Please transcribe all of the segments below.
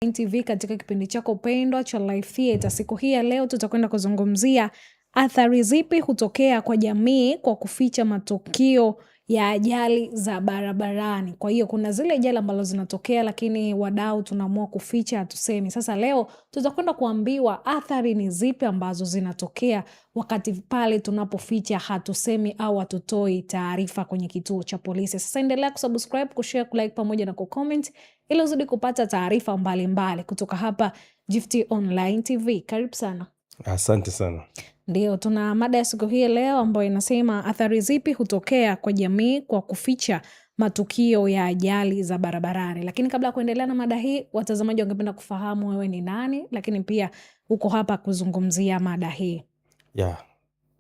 TV katika kipindi chako pendwa cha Live Theatre. Siku hii ya leo tutakwenda kuzungumzia athari zipi hutokea kwa jamii kwa kuficha matukio ya ajali za barabarani. Kwa hiyo kuna zile ajali ambazo zinatokea lakini wadau tunaamua kuficha, hatusemi. Sasa leo tutakwenda kuambiwa athari ni zipi ambazo zinatokea wakati pale tunapoficha, hatusemi au hatutoi taarifa kwenye kituo cha polisi. Sasa endelea kusubscribe, kushare, kulike pamoja na kucomment ili uzidi kupata taarifa mbalimbali kutoka hapa Gift Online TV. Karibu sana. Asante sana. Ndio, tuna mada ya siku hii leo ambayo inasema athari zipi hutokea kwa jamii kwa kuficha matukio ya ajali za barabarani. Lakini kabla ya kuendelea na mada hii, watazamaji wangependa kufahamu wewe ni nani, lakini pia uko hapa kuzungumzia mada hii.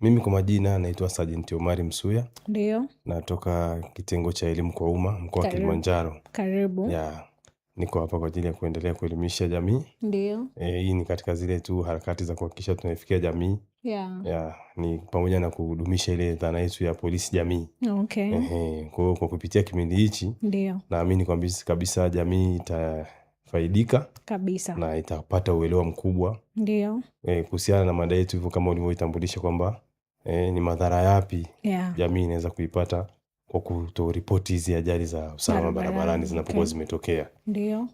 Mimi kwa majina naitwa Sergeant Omari Msuya. Ndio. Natoka kitengo cha elimu kwa umma mkoa wa Kilimanjaro. Karibu. Niko hapa kwa ajili ya kuendelea kuelimisha jamii. Ndio. Hii ni katika zile tu harakati za kuhakikisha tunaifikia jamii. Ni pamoja na kudumisha ile dhana yetu ya polisi jamii. Okay. Kwa kupitia kipindi hichi, ndio, naamini kabisa jamii itafaidika kabisa na itapata uelewa mkubwa. Ndio. Kuhusiana na mada yetu hivyo kama ulivyoitambulisha kwamba ni madhara yapi jamii inaweza kuipata kwa kutoripoti hizi ajali za usalama barabarani zinapokuwa zimetokea. Ndio.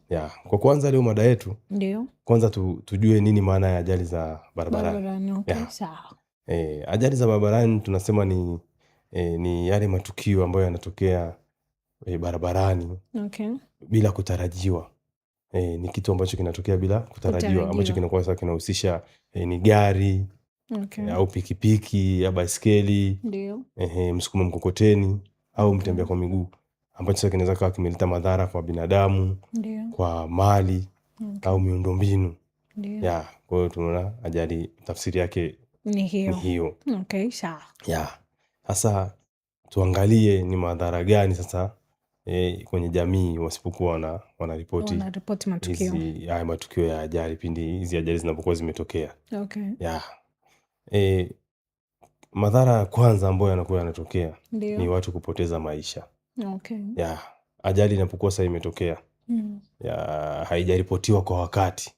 Kwa kwanza leo mada yetu, ndio, kwanza tujue nini maana ya ajali za barabarani. Okay, sawa. Ajali za barabarani tunasema ni yale matukio ambayo yanatokea barabarani bila kutarajiwa. Ni kitu ambacho kinatokea bila kutarajiwa, ambacho kinakuwa sasa kinahusisha ni gari au pikipiki au baiskeli, msukuma mkokoteni au mtembea kwa miguu, ambacho sasa kinaweza kuwa kimeleta madhara kwa binadamu, kwa mali au miundombinu. Kwa hiyo tunaona ajali tafsiri yake ni hiyo. Okay, sawa. Sasa tuangalie ni madhara gani sasa kwenye jamii wasipokuwa wanaripoti matukio ya ajali pindi hizi ajali zinapokuwa zimetokea. Madhara ya kwanza ambayo yanakuwa yanatokea ni watu kupoteza maisha. Ajali inapokuwa sasa imetokea haijaripotiwa kwa wakati,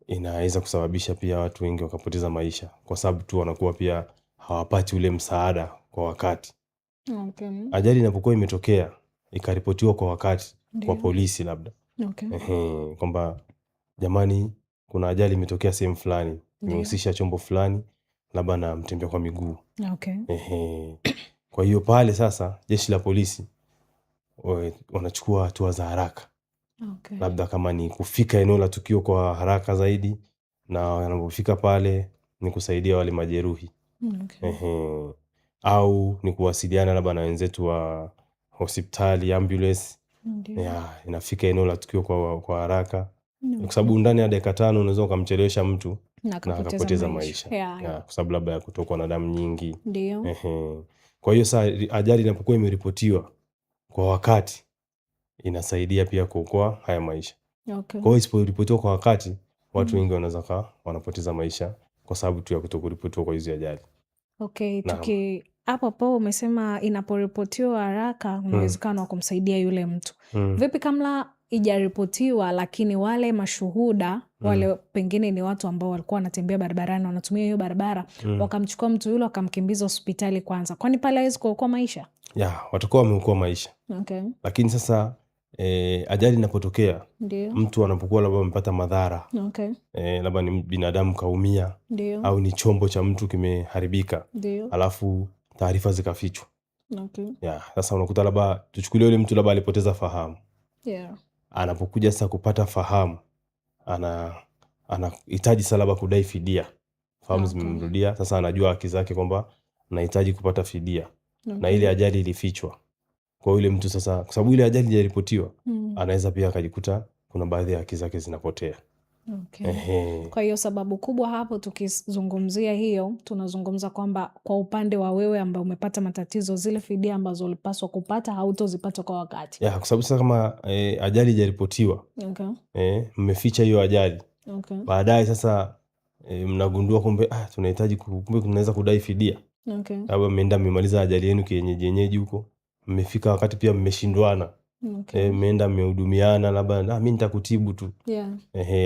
inaweza kusababisha pia watu wengi wakapoteza maisha kwa sababu tu wanakuwa pia hawapati ule msaada kwa wakati. Ajali inapokuwa imetokea ikaripotiwa kwa wakati kwa polisi labda, kwamba jamani, kuna ajali imetokea sehemu fulani, imehusisha chombo fulani labda na mtembea kwa miguu. Kwa hiyo pale sasa jeshi la polisi wanachukua hatua za haraka. Labda kama ni kufika eneo la tukio kwa haraka zaidi, na wanapofika pale ni kusaidia wale majeruhi. Au ni kuwasiliana labda na wenzetu wa hospitali, ambulance. Inafika eneo la tukio kwa haraka. Kwa sababu ndani ya dakika 5 unaweza kumchelewesha mtu na akapoteza maisha. Kwa sababu labda ya kutokwa na damu nyingi. Kwa hiyo sasa ajali inapokuwa imeripotiwa kwa wakati inasaidia pia kuokoa haya maisha. Kwa hiyo isiporipotiwa kwa wakati, watu wengi wanaweza wanapoteza maisha kwa sababu tu ya kutokuripotiwa kwa hizo ajali. Hapo umesema inaporipotiwa haraka una uwezekano wa kumsaidia yule mtu. Vipi kama ijaripotiwa lakini wale mashuhuda wale pengine ni watu ambao walikuwa wanatembea barabarani, wanatumia hiyo barabara, wakamchukua mtu yule wakamkimbiza hospitali kwanza, kwani pale hawezi kuokoa maisha? Watakuwa wameokoa maisha. Lakini sasa ajali inapotokea, mtu anapokuwa labda amepata madhara, labda ni binadamu kaumia, au ni chombo cha mtu kimeharibika, alafu taarifa zikafichwa. Sasa unakuta labda tuchukulie yule mtu labda alipoteza fahamu. Anapokuja sasa kupata fahamu, anahitaji sasa labda kudai fidia. Fahamu zimemrudia, sasa anajua haki zake kwamba anahitaji kupata fidia. Na ile ajali ilifichwa. Kwa yule mtu sasa, kwa sababu ile ajali haijaripotiwa, anaweza pia akajikuta kuna baadhi ya haki zake zinapotea. Kwa hiyo sababu kubwa hapo tukizungumzia hiyo, tunazungumza kwamba kwa upande wa wewe ambao umepata matatizo, zile fidia ambazo ulipaswa kupata hautozipata kwa wakati. Kwa sababu sasa kama ajali haijaripotiwa, mmeficha hiyo ajali. Baadaye sasa mnagundua kumbe tunahitaji kumbe tunaweza kudai fidia. Labda mmeenda mmemaliza ajali yenu kienyeji huko, mmefika wakati pia mmeshindwana Mmeenda mmehudumiana, labda mimi nitakutibu tu.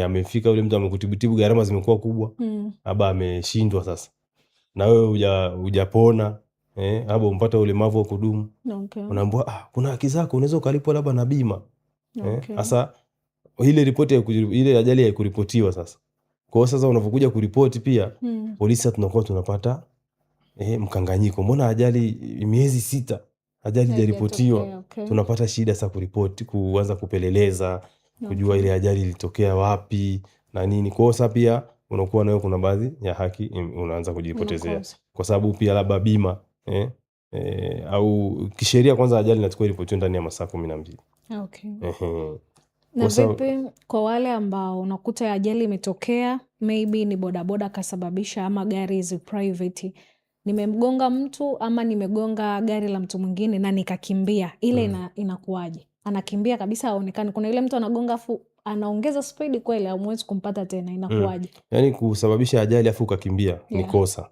Amefika yule mtu amekutibu, gharama zimekuwa kubwa. Labda ameshindwa sasa. Na wewe hujapona, labda umpata ulemavu wa kudumu. Unaambiwa kuna haki zako, unaweza ukalipwa labda na bima. Sasa ile ripoti ile ajali haikuripotiwa sasa. Kwa hiyo sasa unapokuja kuripoti pia, polisi tunakuwa tunapata mkanganyiko. Mbona ajali miezi 6 ajali haijaripotiwa? Tunapata shida sasa kuripoti, kuanza kupeleleza, kujua ile ajali ilitokea wapi na nini. Kwa hiyo sasa pia unakuwa nayo kuna baadhi ya haki unaanza kujipotezea. Kwa sababu pia labda bima au kisheria kwanza ajali inatakiwa iripotiwe ndani ya masaa 12. Na vipi kwa wale ambao unakuta ajali imetokea, maybe ni bodaboda kasababisha ama gari is private, nimemgonga mtu ama nimegonga gari la mtu mwingine na nikakimbia, ile inakuwaje? Anakimbia kabisa haonekani. Kuna ile mtu anagonga afu anaongeza speed kweli au mwezi kumpata tena, inakuwaje? Yaani kusababisha ajali afu ukakimbia ni kosa.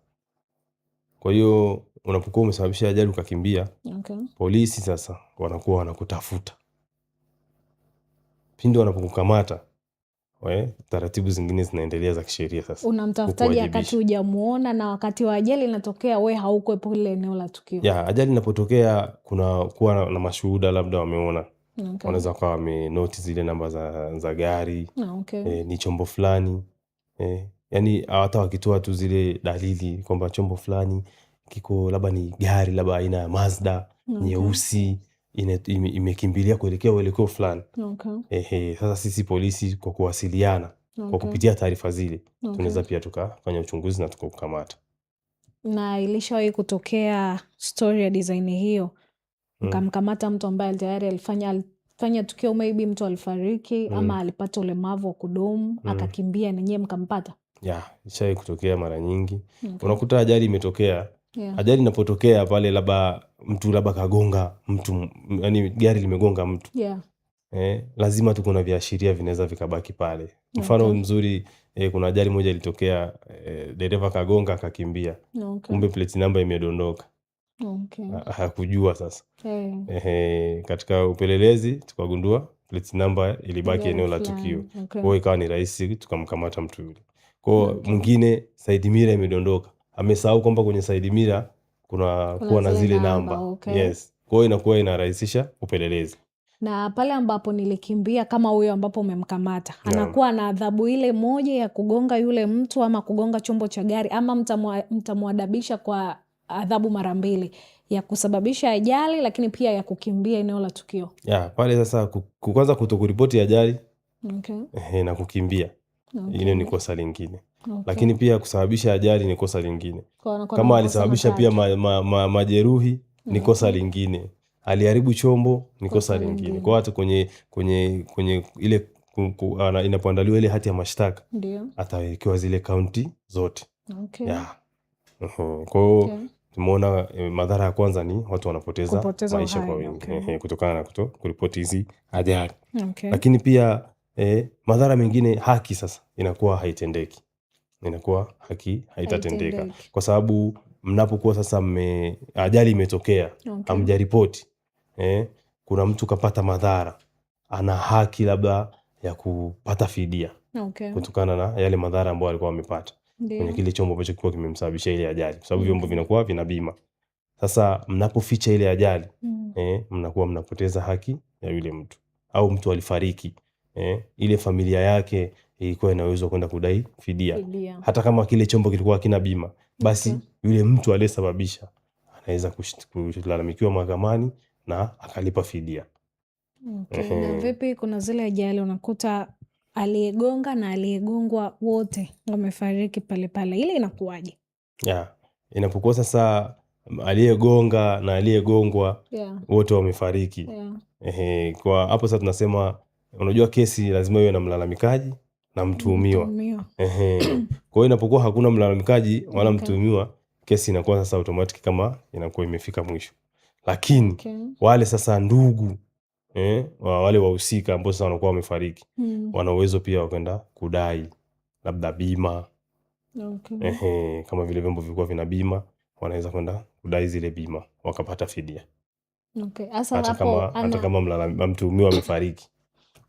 Kwa hiyo unapokuwa umesababisha ajali ukakimbia, polisi sasa wanakuwa wanakutafuta. Pindi wanapokukamata, taratibu zingine zinaendelea za kisheria sasa. Unamtafutaje wakati hujamuona na wakati wa ajali inatokea wewe haukuwepo ile eneo la tukio? Ajali inapotokea kuna kuwa na mashuhuda labda wameona. Wanaweza kuwa wamenoti zile namba za gari, ni chombo fulani. Yaani hata wakitoa tu zile dalili kwamba chombo fulani kiko labda ni gari labda aina ya Mazda nyeusi imekimbilia kuelekea uelekeo fulani. Sasa sisi polisi kwa kuwasiliana kwa kupitia taarifa zile tunaweza pia tukafanya uchunguzi na tukakukamata. Na ilishawahi kutokea story ya design hiyo, mkamkamata mtu ambaye tayari alifanya tukio, maybe mtu alifariki ama alipata ulemavu wa kudumu akakimbia na nyie mkampata? Ishawahi kutokea mara nyingi. Unakuta ajali imetokea. Ajali inapotokea pale labda mtu labda kagonga mtu, yani gari limegonga mtu. Lazima tu kuna viashiria vinaweza vikabaki pale. Mfano mzuri, kuna ajali moja ilitokea, dereva kagonga akakimbia. Kumbe plate number imedondoka. Hakujua sasa. Katika upelelezi tukagundua plate number ilibaki eneo la tukio. Kwa hiyo ikawa ni rahisi tukamkamata mtu yule. Kwa hiyo mwingine side mirror imedondoka. Amesahau kwamba kwenye side mirror kuna kuwa na zile namba. Yes. Kwa hiyo inakuwa inarahisisha upelelezi. Na pale ambapo nilikimbia kama huyo ambapo umemkamata, anakuwa na adhabu ile moja ya kugonga yule mtu ama kugonga chombo cha gari, ama mtamwadabisha kwa adhabu mara mbili, ya kusababisha ajali lakini pia ya kukimbia eneo la tukio? Pale sasa kwanza kutokuripoti ajali na kukimbia, ile ni kosa lingine. Lakini pia kusababisha ajali ni kosa lingine. Kama alisababisha pia majeruhi ni kosa lingine. Aliharibu chombo ni kosa lingine. Kwa hata kwenye ile inapoandaliwa ile hati ya mashtaka, atawekewa zile kaunti zote. Kwa hiyo tumeona madhara ya kwanza ni watu wanapoteza maisha kwa wingi kutokana na kuripoti hizi ajali. Lakini pia madhara mengine, haki sasa inakuwa haitendeki. Inakuwa haki haitatendeka. Kwa sababu mnapokuwa sasa ajali imetokea, hamjaripoti, kuna mtu kapata madhara, ana haki labda ya kupata fidia kutokana na yale madhara ambayo alikuwa amepata kwenye kile chombo ambacho kilikuwa kimemsababishia ile ajali, kwa sababu vyombo vinakuwa vina bima. Sasa mnapoficha ile ajali, mnakuwa mnapoteza haki ya yule mtu, au mtu alifariki, ile familia yake ilikuwa inaweza kwenda kudai fidia. Hata kama kile chombo kilikuwa hakina bima, basi yule mtu aliyesababisha anaweza kulalamikiwa mahakamani na akalipa fidia. Na vipi kuna zile ajali unakuta aliyegonga na aliyegongwa wote wamefariki pale pale, ile inakuwaje? Inapokuwa sasa aliyegonga na aliyegongwa wote wamefariki, kwa hapo sasa tunasema, unajua kesi lazima iwe na mlalamikaji na mtuhumiwa. Kwa hiyo inapokuwa hakuna mlalamikaji wala mtuhumiwa, kesi inakuwa sasa automatic kama inakuwa imefika mwisho. Lakini wale sasa ndugu wale wahusika ambao sasa wanakuwa wamefariki, wana uwezo pia wakwenda kudai labda bima. Kama vile vyombo vilikuwa vina bima, wanaweza kwenda kudai zile bima wakapata fidia. Okay. Hata kama mtuhumiwa amefariki.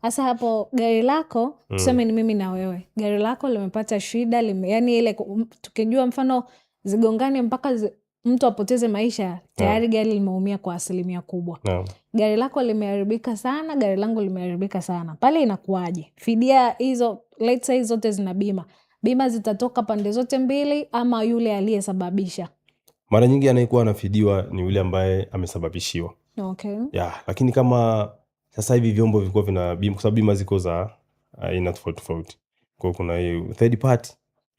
Sasa hapo gari lako tuseme ni mimi na wewe, gari lako limepata shida, yani ile tukijua mfano zigongane mpaka mtu apoteze maisha, tayari gari limeumia kwa asilimia kubwa. Gari lako limeharibika sana, gari langu limeharibika sana, pale inakuwaje? Fidia hizo let's say zote zina bima zitatoka pande zote mbili ama yule aliyesababisha? Mara nyingi anayekuwa anafidiwa ni yule ambaye amesababishiwa. Okay. Lakini kama sasa hivi vyombo vilikuwa vina bima, kwa sababu bima ziko za aina tofauti. Kwa hiyo kuna hiyo third party.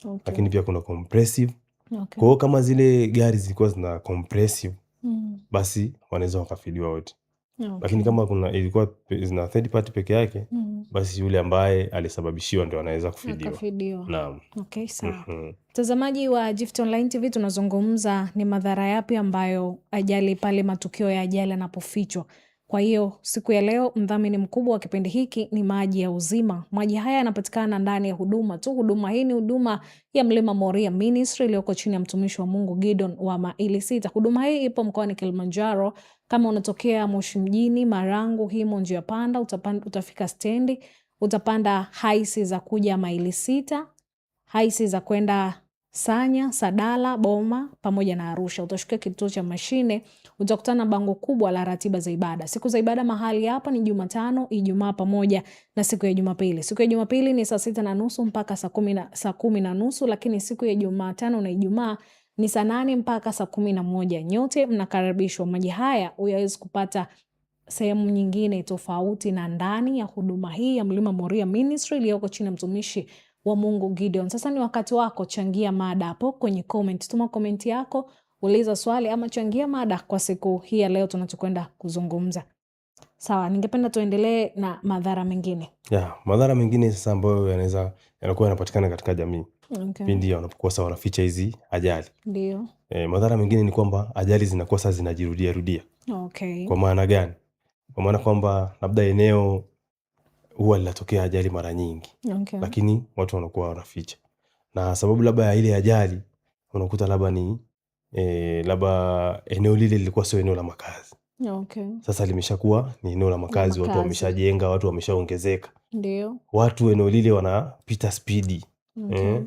Okay. Lakini pia kuna comprehensive. Okay. Kwa hiyo kama zile gari zilikuwa zina comprehensive, basi wanaweza wakafidiwa wote. Okay. Lakini kama ilikuwa zina third party peke yake, basi yule ambaye alisababishiwa ndio anaweza kufidiwa. Naam. Okay, sawa. Mtazamaji wa Gift Online TV, tunazungumza ni madhara yapi ambayo ajali pale matukio ya ajali yanapofichwa. Kwa hiyo siku ya leo mdhamini mkubwa wa kipindi hiki ni Maji ya Uzima. Maji haya yanapatikana ndani ya huduma tu. Huduma hii ni huduma ya Mlima Moria Ministry iliyoko chini ya mtumishi wa Mungu Gideon wa Maili Sita. Huduma hii ipo mkoani Kilimanjaro. Kama unatokea Moshi mjini, Marangu, himo njia panda, utafika stendi, utapanda haisi za kuja Maili Sita, haisi za kwenda Sanya, Sadala, Boma pamoja na Arusha. Utashukia kituo cha mashine, utakutana bango kubwa la ratiba za ibada. Siku za ibada mahali hapa ni Jumatano, Ijumaa pamoja na siku ya Jumapili. Siku ya Jumapili ni saa 6:30 mpaka saa 10:30, lakini siku ya Jumatano na Ijumaa ni saa 8 mpaka saa 11. Nyote mnakaribishwa. Maji haya uyaweza kupata sehemu nyingine tofauti na ndani ya huduma hii ya Mlima Moria Ministry iliyoko chini ya mtumishi wa Mungu Gideon. Sasa ni wakati wako, changia mada hapo kwenye comment. Tuma comment yako, uliza swali ama changia mada kwa siku hii ya leo tunachokwenda kuzungumza. Sawa, ningependa tuendelee na madhara mengine. Madhara mengine sasa ambayo yanakuwa yanapatikana katika jamii. Okay. Pindi wanapokuwa sasa wanaficha hizi ajali. Ndio. Madhara mengine ni kwamba ajali zinakuwa sasa zinajirudia. Okay. Kwa maana gani? Kwa maana kwamba labda eneo huwa linatokea ajali mara nyingi. Okay. Lakini watu wanakuwa wanaficha. Na sababu labda ya ile ajali unakuta labda ni labda eneo lile lilikuwa sio eneo la makazi. Okay. Sasa limeshakuwa ni eneo la makazi, watu wameshajenga, watu wameshaongezeka. Ndio. Watu eneo lile wanapita spidi. Okay.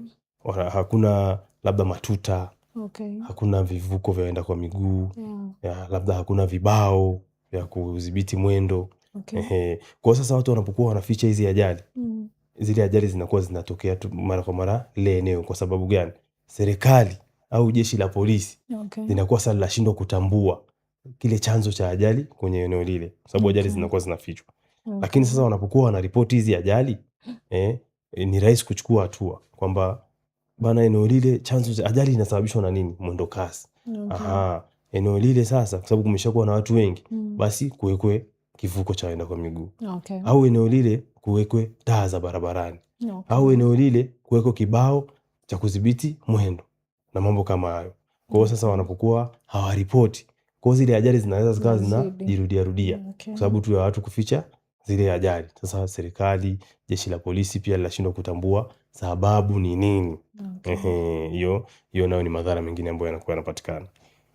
Hakuna labda matuta. Okay. Hakuna vivuko vya waenda kwa miguu. Labda hakuna vibao vya kudhibiti mwendo. Okay. Kwa sasa watu wanapokuwa wanaficha hizi ajali, zile ajali zinakuwa zinatokea tu mara kwa mara ile eneo. Kwa sababu gani? Serikali au jeshi la polisi linakuwa sasa linashindwa kutambua kile chanzo cha ajali kwenye eneo lile, kwa sababu ajali zinakuwa zinafichwa. Lakini sasa wanapokuwa wanaripoti hizi ajali, ni rahisi kuchukua hatua kwamba bana, eneo lile chanzo cha ajali inasababishwa na nini? Mwendo kasi. Eneo lile sasa kwa sababu kumeshakuwa na watu wengi, basi kuwekwe kivuko cha waenda kwa miguu. Okay. Au eneo lile kuwekwe taa za barabarani. Okay. Au eneo lile kuwekwe kibao cha kudhibiti mwendo na mambo kama hayo. Kwa hiyo sasa wanapokuwa hawaripoti, kwa zile ajali zinaweza zikawa zinajirudia. Okay. Kwa sababu tu ya watu kuficha zile ajali. Sasa serikali, jeshi la polisi pia linashindwa kutambua sababu ni nini. Okay. Hiyo nayo ni madhara mengine ambayo yanakuwa yanapatikana.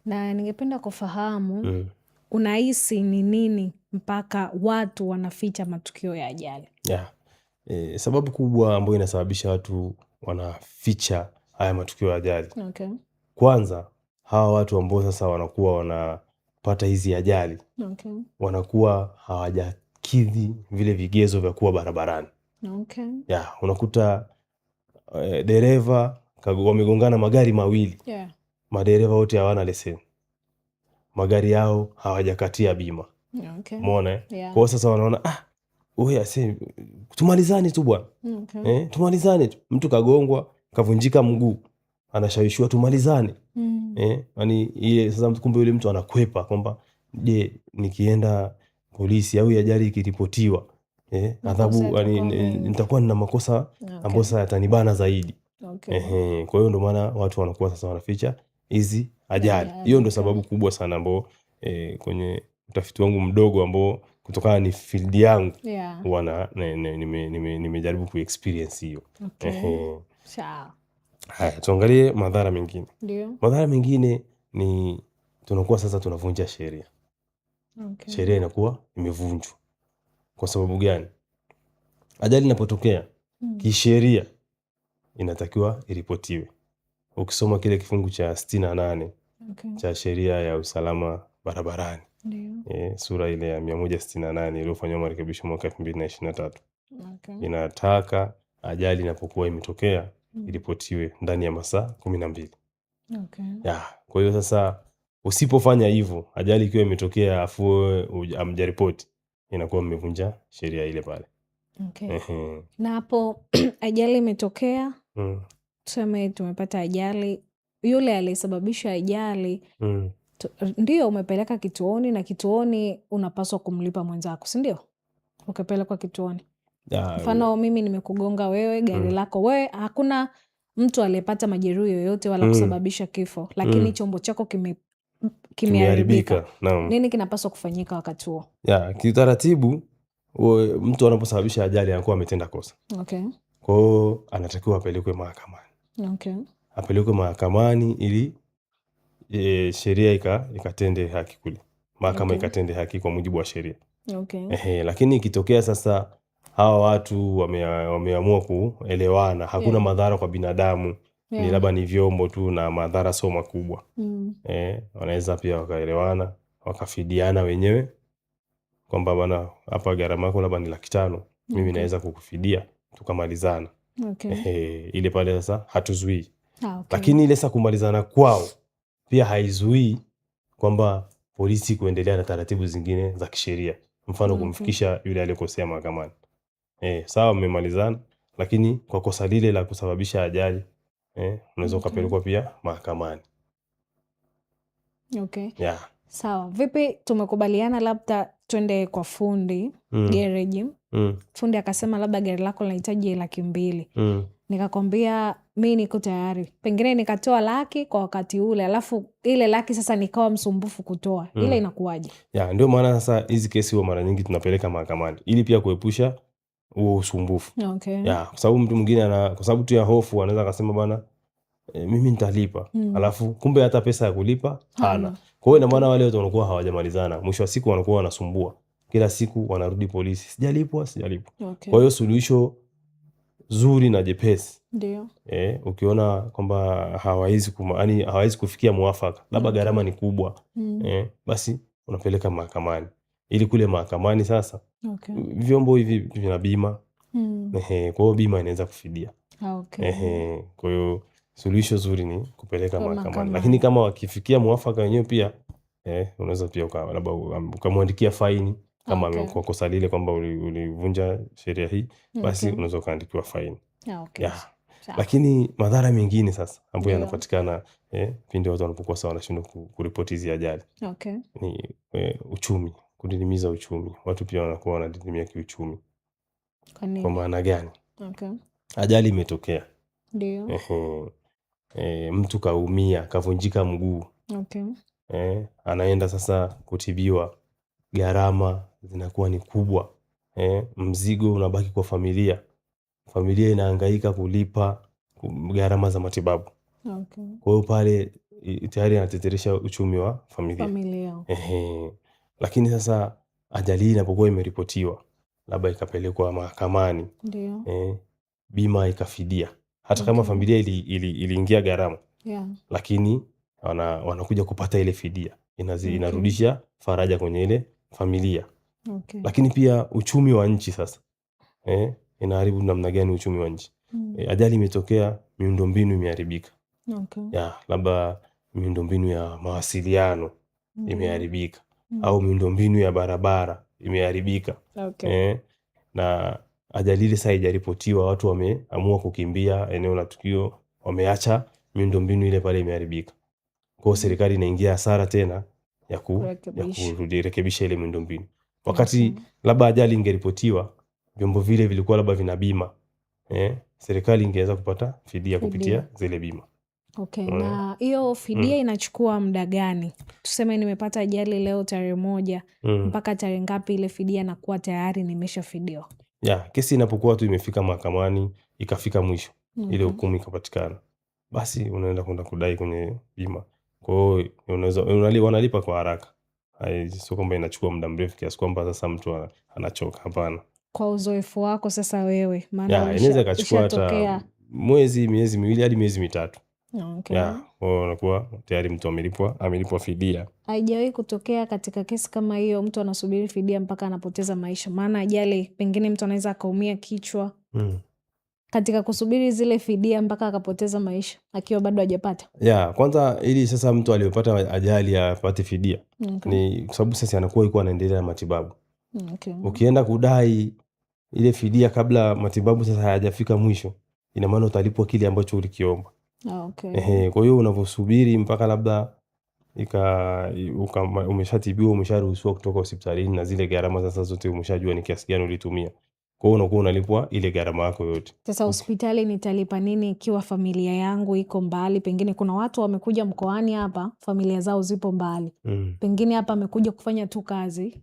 Na ningependa kufahamu unahisi ni nini mpaka watu wanaficha matukio ya ajali? Sababu kubwa ambayo inasababisha watu wanaficha haya matukio ya ajali. Okay. Kwanza, hawa watu ambao sasa wanakuwa wanapata hizi ajali. Okay. Wanakuwa hawajakidhi vile vigezo vya kuwa barabarani. Okay. Unakuta dereva wamegongana magari mawili. Madereva wote hawana leseni. Magari yao hawajakatia bima. Okay. Umeona? Kwa sasa wanaona tumalizane tu bwana. Okay. Tumalizane tu. Mtu kagongwa, kavunjika mguu, anashawishiwa tumalizane. Yaani ile sasa kumbe yule mtu anakwepa kwamba je, nikienda polisi au ajali ikiripotiwa, adhabu nitakuwa nina makosa ambayo sasa yatanibana zaidi. Okay. Kwa hiyo ndio maana watu wanakuwa sasa wanaficha hizi ajali. Hiyo ndio sababu kubwa sana ambayo kwenye utafiti wangu mdogo ambao kutokana ni field yangu wana nimejaribu kuexperience hiyo. Okay. Sawa. Haya, tuangalie madhara mengine. Ndio. Madhara mengine ni tunakuwa sasa tunavunja sheria. Okay. Sheria inakuwa imevunjwa. Kwa sababu gani? Ajali inapotokea kisheria inatakiwa iripotiwe. Ukisoma kile kifungu cha 68 cha sheria ya usalama barabarani, sura ile ya 168 iliyofanywa marekebisho mwaka 2023, inataka ajali inapokuwa imetokea iripotiwe ndani ya masaa 12. Kwa hiyo sasa usipofanya hivyo, ajali ikiwa imetokea afu hamjaripoti, inakuwa mmevunja sheria ile pale. Na hapo ajali imetokea, tuseme tumepata ajali, yule aliyesababisha ajali ndio umepeleka kituoni, na kituoni unapaswa kumlipa mwenzako, si ndio? Ukipelekwa kituoni, mfano mimi nimekugonga wewe gari lako, wewe hakuna mtu aliyepata majeruhi yoyote wala kusababisha kifo, lakini chombo chako kimeharibika. Nini kinapaswa kufanyika wakati huo? Kiutaratibu, mtu anaposababisha ajali anakuwa ametenda kosa. Kwa hiyo anatakiwa apelekwe mahakamani. Apelekwe mahakamani ili sheria ikatende haki kule. Mahakama ikatende haki kwa mujibu wa sheria. Lakini ikitokea sasa hawa watu wameamua kuelewana, hakuna madhara kwa binadamu, ni labda ni vyombo tu na madhara sio makubwa, wanaweza pia wakaelewana, wakafidiana wenyewe kwamba bana, hapa gharama yako labda ni 500,000, mimi naweza kukufidia, tukamalizana. Ile pale sasa hatuzuii. Lakini ile sasa kumalizana kwao pia haizuii kwamba polisi kuendelea na taratibu zingine za kisheria, mfano kumfikisha yule aliyekosea mahakamani. Sawa, mmemalizana, lakini kwa kosa lile la kusababisha ajali unaweza ukapelekwa pia mahakamani. Sawa. Vipi tumekubaliana labda twende kwa fundi gereji, fundi akasema labda gari lako linahitaji 200,000. Nikakwambia mimi niko tayari, pengine nikatoa 100,000 kwa wakati ule, alafu ile 100,000 sasa nikawa msumbufu kutoa, ile inakuwaje? Ndio maana sasa hizi kesi huwa mara nyingi tunapeleka mahakamani ili pia kuepusha huo usumbufu. Kwa sababu mtu mwingine kwa sababu tu ya hofu anaweza akasema bana, mimi nitalipa, alafu kumbe hata pesa ya kulipa hana. Kwa hiyo ina maana wale watu wanakuwa hawajamalizana, mwisho wa siku wanakuwa wanasumbua, kila siku wanarudi polisi, sijalipwa. Kwa hiyo suluhisho zuri na jepesi, ndio ukiona kwamba hawawezi kufikia mwafaka, labda gharama ni kubwa, basi unapeleka mahakamani, ili kule mahakamani sasa vyombo hivi vina bima, kwa hiyo bima inaweza kufidia. Kwa hiyo suluhisho zuri ni kupeleka mahakamani, lakini kama wakifikia mwafaka wenyewe pia unaweza pia labda ukamwandikia faini kama kwa kosa lile kwamba ulivunja sheria hii, basi unaweza ukaandikiwa faini. Lakini madhara mengine sasa ambayo yanapatikana pindi watu wanapokosa wanashindwa kuripoti hizi ajali, ni uchumi, kudidimiza uchumi. Watu pia wanakuwa wanadidimia kiuchumi. Kwa maana gani? Ajali imetokea, mtu kaumia, kavunjika mguu, anaenda sasa kutibiwa, gharama zinakuwa ni kubwa, mzigo unabaki kwa familia inahangaika kulipa gharama za matibabu. Kwa hiyo pale tayari anateteresha uchumi wa familia. Lakini sasa ajali hii inapokuwa imeripotiwa, labda ikapelekwa mahakamani, bima ikafidia, hata kama familia iliingia gharama, lakini wanakuja kupata ile fidia, inarudisha faraja kwenye ile familia. Lakini pia uchumi wa nchi sasa, inaharibu namna gani uchumi wa nchi? Ajali imetokea, miundombinu imeharibika, labda miundombinu ya mawasiliano imeharibika, au miundombinu ya barabara imeharibika, na ajali ile sasa haijaripotiwa, watu wameamua kukimbia eneo la tukio, wameacha miundombinu ile pale imeharibika. Kwa hiyo serikali inaingia hasara tena ya kurekebisha ile miundombinu. Wakati labda ajali ingeripotiwa, vyombo vile vilikuwa labda vina bima, serikali ingeweza kupata fidia kupitia zile bima. Na hiyo fidia inachukua muda gani? Tuseme nimepata ajali leo tarehe 1, mpaka tarehe ngapi ile fidia nakuwa tayari nimeshafidiwa? Kesi inapokuwa tu imefika mahakamani, ikafika mwisho, ile hukumu ikapatikana, basi unaenda kwenda kudai kwenye bima. Kwa hiyo wanalipa kwa haraka, Sio kwamba inachukua muda mrefu kiasi kwamba sasa mtu anachoka, hapana. Kwa uzoefu wako sasa wewe, maana inaweza ikachukua hata mwezi, miezi miwili hadi miezi mitatu. Unakuwa tayari mtu amelipwa fidia. Haijawahi kutokea katika kesi kama hiyo mtu anasubiri fidia mpaka anapoteza maisha? Maana ajali pengine mtu anaweza akaumia kichwa katika kusubiri zile fidia mpaka akapoteza maisha akiwa bado hajapata. Kwanza ili sasa mtu aliyopata ajali apate fidia ni kwa sababu sasa anakuwa yuko anaendelea na matibabu. Ukienda kudai ile fidia kabla matibabu sasa hayajafika mwisho, ina maana utalipwa kile ambacho ulikiomba. Kwa hiyo unavyosubiri mpaka labda umeshatibiwa, umesharuhusiwa kutoka hospitalini na zile gharama sasa zote umeshajua ni kiasi gani ulitumia. Kwa hiyo unakuwa unalipwa ile gharama yako yote. Sasa hospitali nitalipa nini ikiwa familia yangu iko mbali? Pengine kuna watu wamekuja mkoani hapa, familia zao zipo mbali. Pengine hapa amekuja kufanya tu kazi,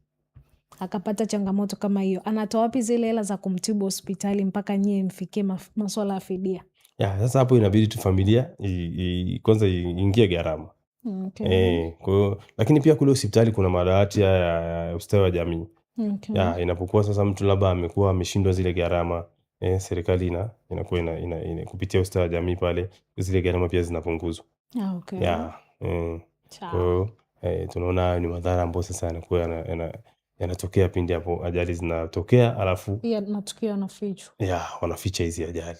akapata changamoto kama hiyo. Anatoa wapi zile hela za kumtibu hospitali mpaka nyie mfikie masuala ya fidia? Sasa hapo inabidi tu familia kwanza iingie gharama. Kwa hiyo lakini pia kule hospitali kuna madawati ya ustawi wa jamii. Inapokuwa sasa mtu labda amekuwa ameshindwa zile gharama, serikali inakuwa kupitia ustawi wa jamii pale, zile gharama pia zinapunguzwa. Kwa hiyo tunaona ni madhara ambayo sasa yanakuwa yanatokea pindi hapo ajali zinatokea, alafu matukio yanafichwa. Wanaficha hizi ajali.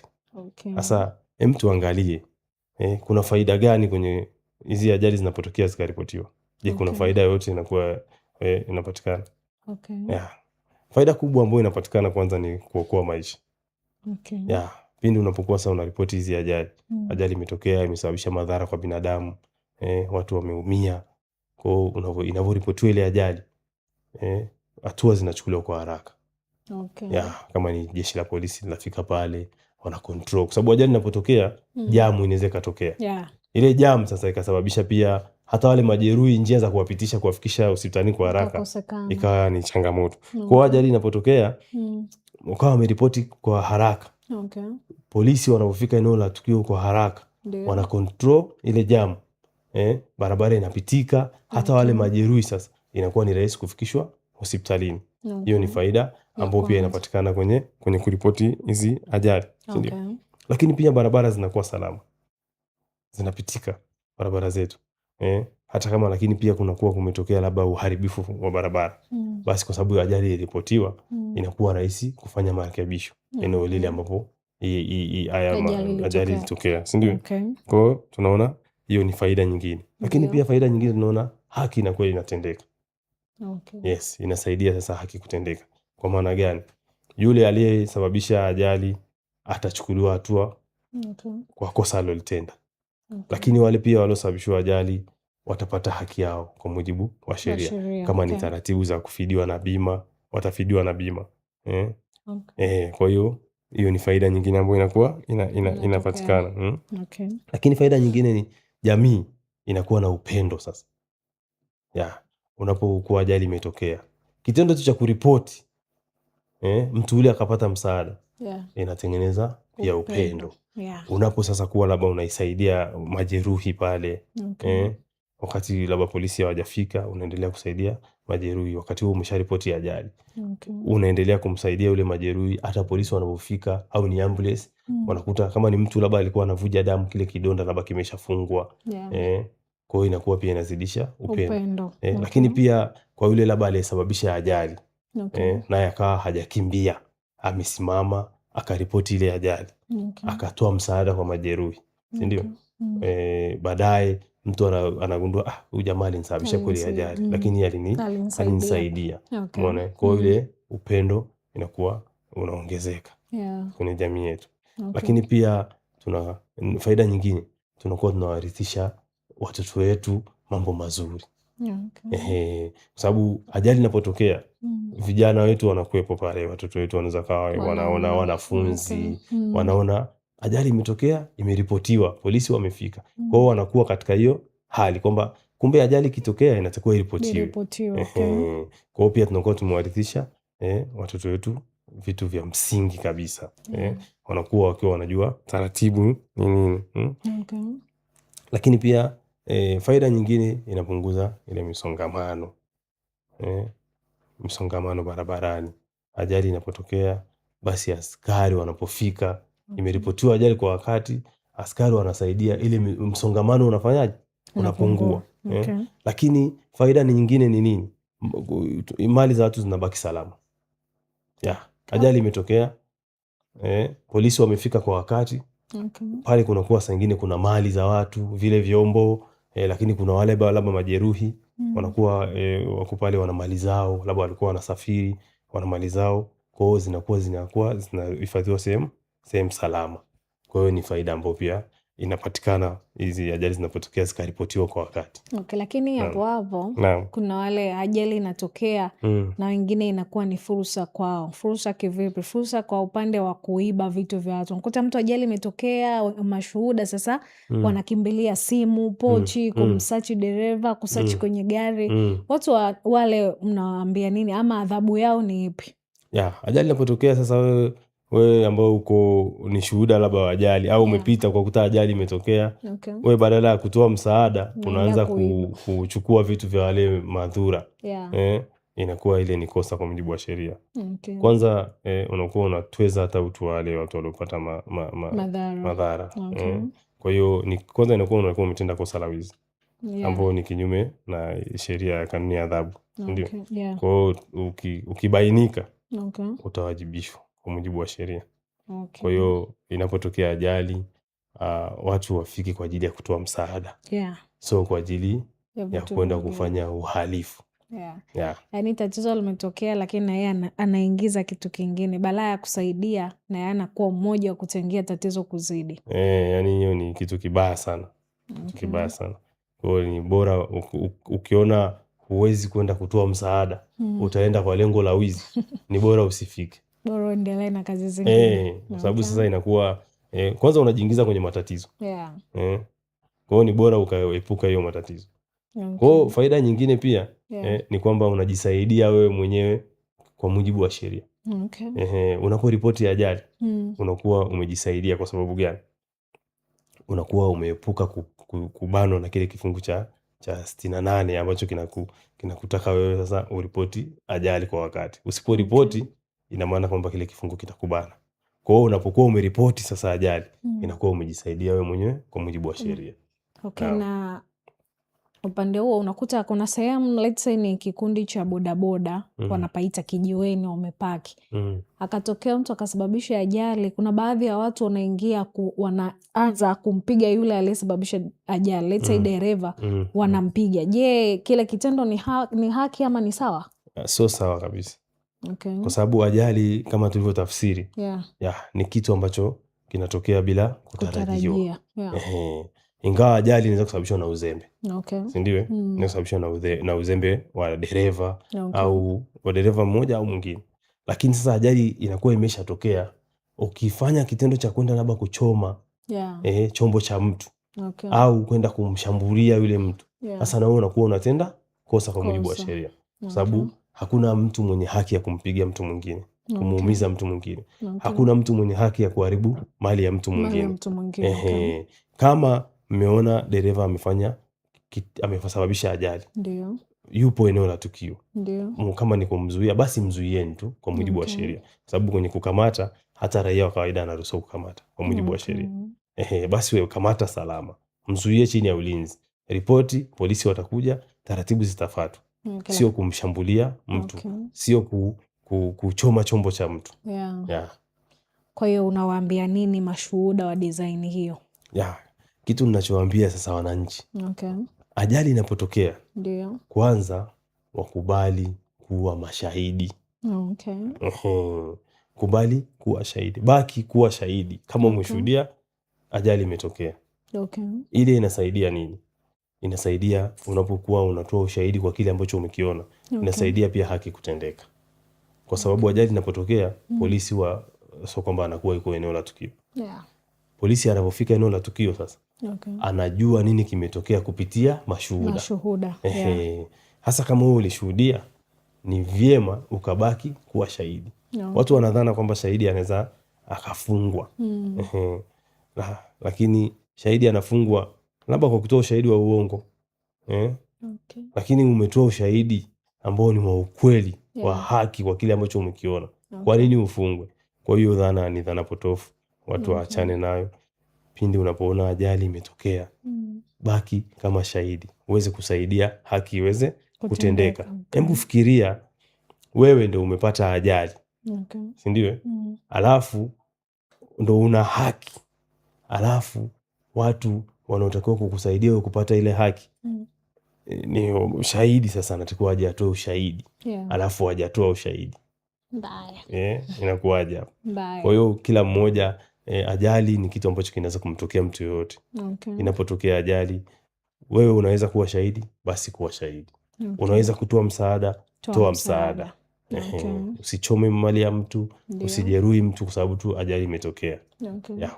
Sasa tuangalie kuna faida gani kwenye hizi ajali zinapotokea zikaripotiwa. Je, kuna faida yoyote inakuwa inapatikana? Faida kubwa ambayo inapatikana kwanza ni kuokoa maisha. Pindi unapokuwa sasa unaripoti hizi ajali, ajali imetokea, imesababisha madhara kwa binadamu, watu wameumia. Kwa hiyo inavyoripotiwa ile ajali, hatua zinachukuliwa kwa haraka. Kama ni jeshi la polisi linafika pale, wana control, kwa sababu ajali inapotokea jamu inaweza ikatokea. Ile jamu sasa ikasababisha pia hata wale majeruhi njia za kuwapitisha kuwafikisha hospitalini kwa haraka ikawa ni changamoto. Kwa ajali inapotokea ukawa wameripoti kwa haraka, polisi wanapofika eneo la tukio kwa haraka, wana control ile jamu, barabara inapitika, hata wale majeruhi sasa inakuwa ni rahisi kufikishwa hospitalini. Hiyo ni faida ambayo pia inapatikana kwenye kuripoti hizi ajali. Lakini pia barabara zinakuwa salama, zinapitika barabara zetu, hata kama lakini pia kunakuwa kumetokea labda uharibifu wa barabara, basi kwa sababu ajali ilipotiwa inakuwa rahisi kufanya marekebisho eneo lile ambapo ajali ilitokea, si ndio? Kwa hiyo tunaona hiyo ni faida nyingine. Lakini pia faida nyingine tunaona haki na kweli inatendeka. Inasaidia sasa haki kutendeka. Kwa maana gani? Yule aliyesababisha ajali atachukuliwa hatua kwa kosa alilotenda. Lakini wale pia waliosababishwa ajali watapata haki yao kwa mujibu wa sheria. Kama ni taratibu za kufidiwa na bima, watafidiwa na bima. Kwa hiyo ni faida nyingine ambayo inakuwa inapatikana. Lakini faida nyingine ni jamii inakuwa na upendo sasa. Unapokuwa ajali imetokea, kitendo cha kuripoti, mtu yule akapata msaada, inatengeneza pia upendo. Unapo sasa kuwa labda unaisaidia majeruhi pale, wakati labda polisi hawajafika, unaendelea kusaidia majeruhi. Wakati huo umesharipoti ajali, unaendelea kumsaidia yule majeruhi. Hata polisi wanapofika au ni ambulance, wanakuta kama ni mtu labda alikuwa anavuja damu, kile kidonda labda kimeshafungwa. Kwa hiyo inakuwa pia inazidisha upendo. Lakini pia kwa yule labda aliyesababisha ajali, naye akawa hajakimbia, amesimama akaripoti ile ajali, akatoa msaada kwa majeruhi, si ndio? Baadaye mtu anagundua huyu jamaa alinisababisha kweli ajali, lakini alinisaidia. Umeona? Kwa hiyo ile upendo inakuwa unaongezeka kwenye jamii yetu. Lakini pia tuna faida nyingine, tunakuwa tunawarithisha watoto wetu mambo mazuri. Kwa sababu ajali inapotokea, vijana wetu wanakuwepo pale, watoto wetu wanaweza kawa wanaona, wanafunzi wanaona ajali imetokea, imeripotiwa, polisi wamefika. Kwa hiyo wanakuwa katika hiyo hali kwamba kumbe ajali ikitokea inatakiwa iripotiwe. Kwa hiyo pia tunakuwa tumewarithisha watoto wetu vitu vya msingi kabisa. Wanakuwa wakiwa wanajua taratibu ni nini. Lakini pia faida nyingine inapunguza ile misongamano msongamano barabarani. Ajali inapotokea, basi askari wanapofika, imeripotiwa ajali kwa wakati, askari wanasaidia ili msongamano unafanyaje? Unapungua. Lakini faida ni nyingine ni nini? Mali za watu zinabaki salama. Ajali imetokea, polisi wamefika kwa wakati. Pale kunakuwa saa ingine kuna mali za watu, vile vyombo, lakini kuna wale labda majeruhi, wanakuwa wako pale wana mali zao, labda walikuwa wanasafiri, wana mali zao, kwa hiyo zinakuwa zinahifadhiwa sehemu salama. Kwa hiyo ni faida ambayo pia inapatikana hizi ajali zinapotokea zikaripotiwa kwa wakati. Lakini hapo kuna wale ajali inatokea na wengine inakuwa ni fursa kwao. Fursa kivipi? Fursa kwa upande wa kuiba vitu vya watu. Unakuta mtu ajali imetokea, mashuhuda sasa wanakimbilia simu, pochi, kumsachi dereva, kusachi kwenye gari. Watu wale mnawaambia nini ama adhabu yao ni ipi? Ajali inapotokea sasa wewe ambao uko ni shuhuda labda wa ajali au umepita kwa kuta ajali imetokea, wewe badala ya kutoa msaada unaanza kuchukua vitu vya wale madhura. Inakuwa ile ni kosa kwa mujibu wa sheria. Kwanza unakuwa unatweza hata utu wale watu waliopata madhara. Kwa hiyo kwanza unakuwa umetenda kosa la wizi ambao ni kinyume na sheria ya kanuni ya adhabu. Ndio. Kwa hiyo ukibainika utawajibishwa kwa mujibu wa sheria. Kwa hiyo inapotokea ajali, watu wafiki kwa ajili ya kutoa msaada. So kwa ajili ya kwenda kufanya uhalifu. Yaani tatizo limetokea lakini na yeye anaingiza kitu kingine. Badala ya kusaidia na yeye anakuwa mmoja wa kuchangia tatizo kuzidi. Yaani hiyo ni kitu kibaya sana. Kibaya sana. Kwa hiyo ni bora ukiona huwezi kwenda kutoa msaada, utaenda kwa lengo la wizi, ni bora usifike. Bora uendelee na kazi zingine. Kwa sababu sasa inakuwa kwanza unajiingiza kwenye matatizo. Kwa hiyo ni bora ukaepuka hiyo matatizo. Kwa hiyo faida nyingine pia ni kwamba unajisaidia wewe mwenyewe kwa mujibu wa sheria. Unaporipoti ajali, unakuwa umejisaidia kwa sababu gani? Unakuwa umeepuka kubanwa na kile kifungu cha 68 ambacho kinakutaka wewe sasa uripoti ajali kwa wakati. Usiporipoti ina maana kwamba kile kifungu kitakubana. Kwa hiyo unapokuwa umeripoti sasa ajali, inakuwa umejisaidia wewe mwenyewe kwa mujibu wa sheria. Na upande huo unakuta kuna sehemu let's say ni kikundi cha bodaboda, wanapaita kijiweni wamepaki. Akatokea mtu akasababisha ajali, kuna baadhi ya watu wanaingia wanaanza kumpiga yule aliyesababisha ajali, let's say dereva, wanampiga. Je, kile kitendo ni haki ama ni sawa? Sio sawa kabisa. Kwa sababu ajali kama tulivyotafsiri, ni kitu ambacho kinatokea bila kutarajiwa. Ingawa ajali inaweza kusababishwa na uzembe. Si ndio? Inaweza kusababishwa na uzembe wa dereva au wa dereva mmoja au mwingine. Lakini sasa ajali inakuwa imeshatokea, ukifanya kitendo cha kwenda labda kuchoma chombo cha mtu au kwenda kumshambulia yule mtu, sasa na wewe unakuwa unatenda kosa kwa mujibu wa sheria. Kwa sababu hakuna mtu mwenye haki ya kumpiga mtu mwingine, kumuumiza mtu mwingine. Hakuna mtu mwenye haki ya kuharibu mali ya mtu mwingine. Kama mmeona dereva amesababisha ajali, yupo eneo la tukio, kama ni kumzuia basi mzuieni tu kwa mujibu wa sheria. Kwa sababu kwenye kukamata hata raia wa kawaida anaruhusiwa kukamata kwa mujibu wa sheria. Basi wewe kamata salama, mzuie chini ya ulinzi, ripoti, polisi watakuja, taratibu zitafuatwa. Sio kumshambulia mtu, sio kuchoma chombo cha mtu. Kwa hiyo unawaambia nini mashuhuda wa design hiyo? Kitu ninachowaambia sasa wananchi, ajali inapotokea, kwanza wakubali kuwa mashahidi. Kubali kuwa shahidi, baki kuwa shahidi kama umeshuhudia ajali imetokea. Ile inasaidia nini? Inasaidia unapokuwa unatoa ushahidi kwa kile ambacho umekiona. Inasaidia pia haki kutendeka. Kwa sababu ajali inapotokea, polisi sio kwamba anakuwa yuko eneo la tukio. Polisi anapofika eneo la tukio sasa, anajua nini kimetokea kupitia mashuhuda. Hasa kama wewe ulishuhudia, ni vyema ukabaki kuwa shahidi. Watu wanadhana kwamba shahidi anaweza akafungwa. Lakini shahidi anafungwa labda kwa kutoa ushahidi wa uongo. Lakini umetoa ushahidi ambao ni wa ukweli, wa haki kwa kile ambacho umekiona. Kwa nini ufungwe? Kwa hiyo dhana ni dhana potofu. Watu waachane nayo. Pindi unapoona ajali imetokea, baki kama shahidi, uweze kusaidia haki iweze kutendeka. Hebu fikiria wewe ndio umepata ajali, si ndio? Alafu ndo una haki, alafu watu wanaotakiwa kukusaidia wewe kupata ile haki ni ushahidi. Sasa anatakiwa aje atoe ushahidi, alafu hajatoa ushahidi, inakuwaje hapo? Kwa hiyo kila mmoja, ajali ni kitu ambacho kinaweza kumtokea mtu yoyote. Inapotokea ajali, wewe unaweza kuwa shahidi, basi kuwa shahidi. Unaweza kutoa msaada, toa msaada. Usichome mali ya mtu, usijeruhi mtu kwa sababu tu ajali imetokea.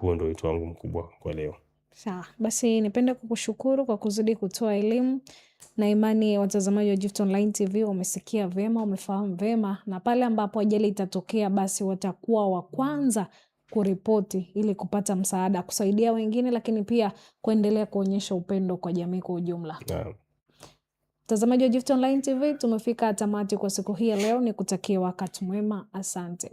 Huo ndio wito wangu mkubwa kwa leo. Sawa, basi nipende kukushukuru kwa kuzidi kutoa elimu, na imani watazamaji wa Gift Online TV wamesikia vyema, wamefahamu vyema, na pale ambapo ajali itatokea basi watakuwa wa kwanza kuripoti ili kupata msaada, kusaidia wengine, lakini pia kuendelea kuonyesha upendo kwa jamii kwa ujumla. Mtazamaji wa Gift Online TV, tumefika tamati kwa siku hii ya leo. Nikutakia wakati mwema. Asante.